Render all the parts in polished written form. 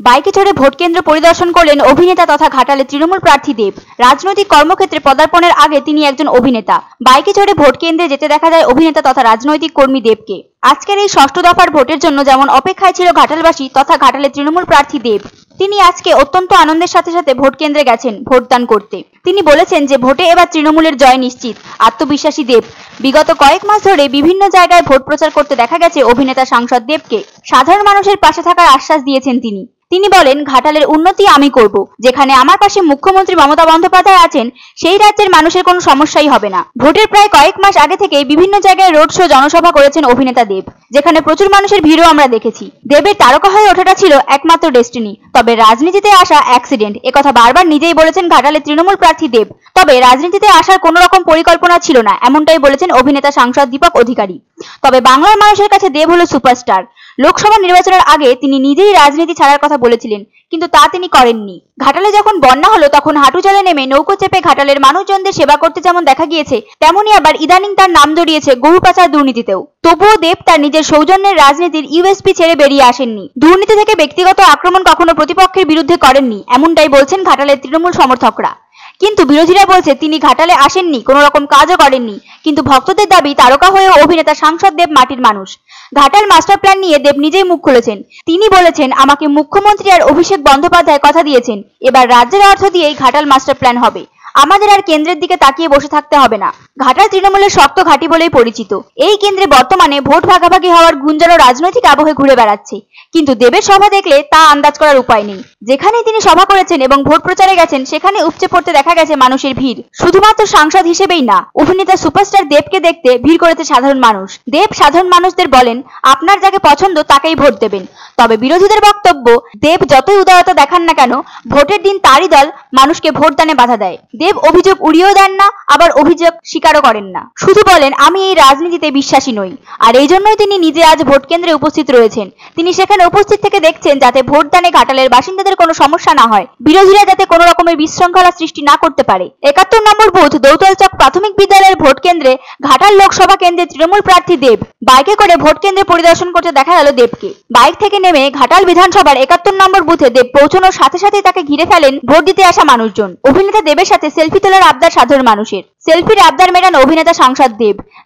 বাইকে চড়ে ভোট কেন্দ্র পরিদর্শন করলেন অভিনেতা তথা ঘাটালের তৃণমূল প্রার্থী দেব। রাজনৈতিক কর্মক্ষেত্রে পদার্পণের আগে তিনি একজন অভিনেতা। বাইকে চড়ে ভোট কেন্দ্রে যেতে দেখা যায় অভিনেতা তথা রাজনৈতিক কর্মী দেবকে। আজকের এই ষষ্ঠ দফার ভোটের জন্য যেমন অপেক্ষায় ছিল ঘাটালবাসী তথা ঘাটালের তৃণমূল প্রার্থী দেব, তিনি আজকে অত্যন্ত আনন্দের সাথে সাথে ভোট কেন্দ্রে গেছেন ভোটদান করতে। তিনি বলেছেন যে ভোটে এবার তৃণমূলের জয় নিশ্চিত। আত্মবিশ্বাসী দেব বিগত কয়েক মাস ধরে বিভিন্ন জায়গায় ভোট প্রচার করতে দেখা গেছে অভিনেতা সাংসদ দেবকে। সাধারণ মানুষের পাশে থাকার আশ্বাস দিয়েছেন তিনি বলেন, ঘাটালের উন্নতি আমি করব। যেখানে আমার পাশে মুখ্যমন্ত্রী মমতা বন্দ্যোপাধ্যায় আছেন সেই রাজ্যের মানুষের কোনো সমস্যাই হবে না। ভোটের প্রায় কয়েক মাস আগে থেকে বিভিন্ন জায়গায় রোড শো জনসভা করেছেন অভিনেতা দেব, যেখানে প্রচুর মানুষের ভিড়ও আমরা দেখেছি। দেবের তারকা হয়ে ওঠাটা ছিল একমাত্র ডেস্টিনি, তবে রাজনীতিতে আসা অ্যাক্সিডেন্ট, একথা বারবার নিজেই বলেছেন ঘাটালের তৃণমূল প্রার্থী দেব। তবে রাজনীতিতে আসার কোনো রকম পরিকল্পনা ছিল না, এমনটাই বলেছেন অভিনেতা সাংসদ দীপক অধিকারী। তবে বাংলার মানুষের কাছে দেব হলো সুপারস্টার। লোকসভা নির্বাচনের আগে তিনি নিজেই রাজনীতি ছাড়ার কথা বলেছিলেন, কিন্তু তা তিনি করেননি। ঘাটালে যখন বন্যা হলো তখন হাঁটু জলে নেমে নৌকো চেপে ঘাটালের মানুষজনদের সেবা করতে যেমন দেখা গিয়েছে, তেমনি আবার ইদানিং তার নাম জড়িয়েছে গরু পাচার দুর্নীতিতেও। তবুও দেব তার নিজের সৌজন্যের রাজনীতির ইউএসপি ছেড়ে বেরিয়ে আসেননি। দুর্নীতি থেকে ব্যক্তিগত আক্রমণ কখনো প্রতিপক্ষের বিরুদ্ধে করেননি, এমনটাই বলছেন ঘাটালের তৃণমূল সমর্থকরা। কিন্তু বিরোধীরা বলছে তিনি ঘাটালে আসেননি, কোনো রকম কাজও করেননি। কিন্তু ভক্তদের দাবি, তারকা হয়েও অভিনেতা সাংসদ দেব মাটির মানুষ। ঘাটাল মাস্টার প্ল্যান নিয়ে দেব নিজেই মুখ খুলেছেন। তিনি বলেছেন, আমাকে মুখ্যমন্ত্রী আর অভিষেক বন্দ্যোপাধ্যায় কথা দিয়েছেন, এবার রাজ্যের অর্থ দিয়েই ঘাটাল মাস্টার প্ল্যান হবে। আমাদের আর কেন্দ্রের দিকে তাকিয়ে বসে থাকতে হবে না। ঘাটাল তৃণমূলের শক্ত ঘাঁটি বলেই পরিচিত। এই কেন্দ্রে বর্তমানে ভোট ভাগাভাগি হওয়ার গুঞ্জনও রাজনৈতিক আবহে ঘুরে বেড়াচ্ছে, কিন্তু দেবের সভা দেখলে তা আন্দাজ করার উপায় নেই। যেখানেই তিনি সভা করেছেন এবং ভোট প্রচারে গেছেন, সেখানে উপচে পড়তে দেখা গেছে মানুষের ভিড়। শুধুমাত্র সাংসদ হিসেবেই না, অভিনেতা সুপারস্টার দেবকে দেখতে ভিড় করেছে সাধারণ মানুষ। দেব সাধারণ মানুষদের বলেন, আপনার যাকে পছন্দ তাকেই ভোট দেবেন। তবে বিরোধীদের বক্তব্য, দেব যতই উদারতা দেখান না কেন, ভোটের দিন তারই দল মানুষকে ভোটদানে বাধা দেয়। দেব অভিযোগ উড়িয়েও দেন না, আবার অভিযোগ স্বীকারও করেন না। শুধু বলেন, আমি এই রাজনীতিতে বিশ্বাসী নই। আর এই জন্যই তিনি নিজে আজ ভোট কেন্দ্রে উপস্থিত রয়েছেন। তিনি সেখানে উপস্থিত থেকে দেখছেন যাতে ভোটদানে ঘাটালের বাসিন্দাদের কোনো সমস্যা না হয়, বিরোধীরা যাতে কোনো রকমের বিশৃঙ্খলা সৃষ্টি না করতে পারে। ৭১ নম্বর বুথ দৌতলচক প্রাথমিক বিদ্যালয়ের ভোট কেন্দ্রে ঘাটাল লোকসভা কেন্দ্রে তৃণমূল প্রার্থী দেব বাইকে করে ভোট কেন্দ্রে পরিদর্শন করতে দেখা গেল দেবকে। বাইক থেকে নেমে ঘাটাল বিধানসভার ৭১ নম্বর বুথে দেব পৌঁছানোর সাথে সাথেই তাকে ঘিরে ফেলেন ভোট দিতে আসা মানুষজন। অভিনেতা দেবের সাথে সেলফি তোলার আবদার সাধারণ মানুষের। সেলফির আবদার মেটান অভিনেতা সাংসদ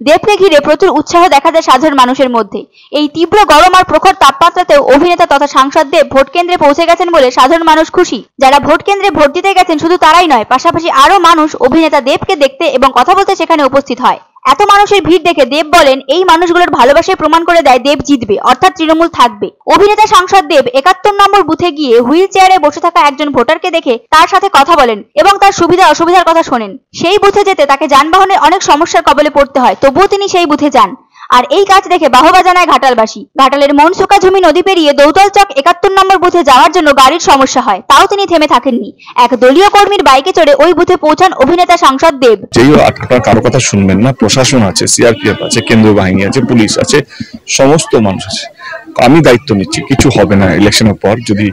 দেবকে ঘিরে প্রচুর উৎসাহ দেখা যায় সাধারণ মানুষের মধ্যে। এই তীব্র গরম আর প্রখর তাপমাত্রাতেও অভিনেতা তথা সাংসদ দেব ভোট কেন্দ্রে পৌঁছে গেছেন বলে সাধারণ মানুষ খুশি। যারা ভোট কেন্দ্রে ভোট দিতে গেছেন শুধু তারাই নয়, পাশাপাশি আরো মানুষ অভিনেতা দেবকে দেখতে এবং কথা বলতে সেখানে উপস্থিত হয়। এত মানুষের ভিড় দেখে দেব বলেন, এই মানুষগুলোর ভালোবাসায় প্রমাণ করে দেয় দেব জিতবে, অর্থাৎ তৃণমূল থাকবে। অভিনেতা সাংসদ দেব ৭১ নম্বর বুথে গিয়ে হুইল চেয়ারে বসে থাকা একজন ভোটারকে দেখে তার সাথে কথা বলেন এবং তার সুবিধা অসুবিধার কথা শোনেন। সেই বুথে যেতে তাকে যানবাহনের অনেক সমস্যার কবলে পড়তে হয়, তবুও তিনি সেই বুথে যান। আর এই কাজ দেখে বাহবা জানায় ঘাটালবাসী। ঘাটালের মনসুকাঝুমি নদী পেরিয়ে দৌতলচক ৭১ নম্বর বুথে যাওয়ার জন্য গাড়ির সমস্যা হয়, তাও তিনি থেমে থাকেননি। এক দলীয় কর্মীর বাইকে চড়ে ওই বুথে পৌঁছান অভিনেতা সাংসদ দেব। যেই আপনার কারো কথা শুনবেন না, প্রশাসন আছে, সিআরপিএফ আছে, কেন্দ্রীয় বাহিনী আছে, পুলিশ আছে, সমস্ত মানুষ আছে। আমি দায়িত্ব নিচ্ছি, কিছু হবে না ইলেকশনের পর। যদি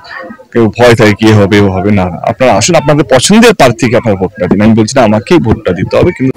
কেউ ভয় থাকে কি হবে ও হবে না, আপনারা আসুন, আপনাদের পছন্দের প্রার্থীকে আপনার ভোটটা দিন। আমি বলছি না আমাকেই ভোটটা দিতে হবে, কিন্তু